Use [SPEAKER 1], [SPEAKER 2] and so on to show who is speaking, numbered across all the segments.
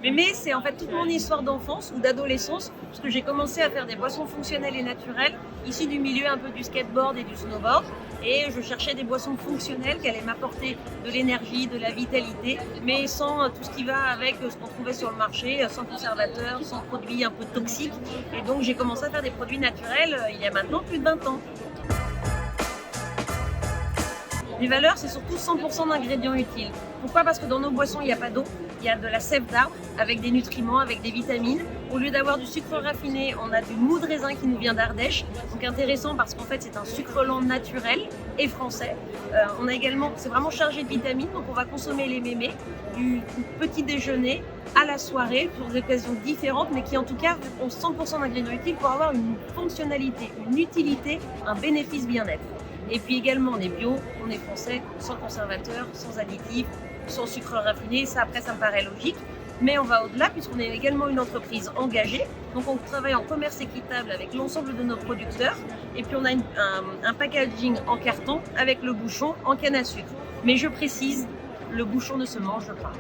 [SPEAKER 1] Mémé, c'est en fait toute mon histoire d'enfance ou d'adolescence, parce que j'ai commencé à faire des boissons fonctionnelles et naturelles, issues du milieu un peu du skateboard et du snowboard. Et je cherchais des boissons fonctionnelles qui allaient m'apporter de l'énergie, de la vitalité, mais sans tout ce qui va avec ce qu'on trouvait sur le marché, sans conservateur, sans produits un peu toxiques. Et donc j'ai commencé à faire des produits naturels il y a maintenant plus de 20 ans. Les valeurs, c'est surtout 100% d'ingrédients utiles. Pourquoi? Parce que dans nos boissons, il n'y a pas d'eau, il y a de la sève d'arbre avec des nutriments, avec des vitamines. Au lieu d'avoir du sucre raffiné, on a du mou de raisin qui nous vient d'Ardèche. Donc intéressant parce qu'en fait, c'est un sucre lent naturel et français. On a également, c'est vraiment chargé de vitamines, donc on va consommer les mémés du petit déjeuner à la soirée pour des occasions différentes, mais qui en tout cas ont 100% d'ingrédients utiles pour avoir une fonctionnalité, une utilité, un bénéfice bien-être. Et puis également, on est bio, on est français, sans conservateur, sans additifs, sans sucre raffiné. Ça, après, ça me paraît logique. Mais on va au-delà puisqu'on est également une entreprise engagée. Donc, on travaille en commerce équitable avec l'ensemble de nos producteurs. Et puis, on a un packaging en carton avec le bouchon en canne à sucre. Mais je précise, le bouchon ne se mange pas.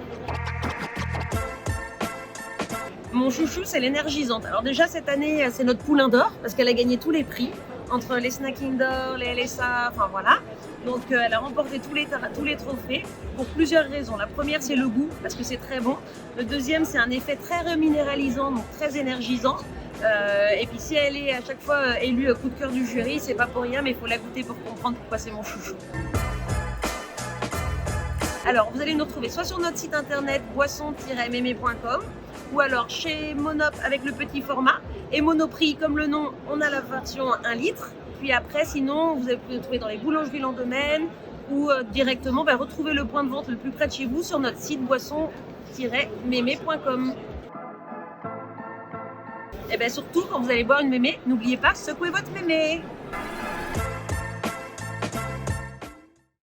[SPEAKER 1] Mon chouchou, c'est l'énergisante. Alors déjà, cette année, c'est notre poulain d'or parce qu'elle a gagné tous les prix. Entre les Snacking d'or, les LSA, enfin voilà. Donc elle a remporté tous les trophées pour plusieurs raisons. La première, c'est le goût, parce que c'est très bon. Le deuxième, c'est un effet très reminéralisant, donc très énergisant. Et puis si elle est à chaque fois élue coup de cœur du jury, c'est pas pour rien, mais il faut la goûter pour comprendre pourquoi c'est mon chouchou. Alors, vous allez nous retrouver soit sur notre site internet boisson-mémé.com ou alors chez Monop avec le petit format. Et Monoprix, comme le nom, on a la version 1 litre. Puis après, sinon, vous pouvez le trouver dans les boulangeries Landomaine ou directement retrouver le point de vente le plus près de chez vous sur notre site boisson-mémé.com. Et bien surtout, quand vous allez boire une mémé, n'oubliez pas, secouez votre mémé.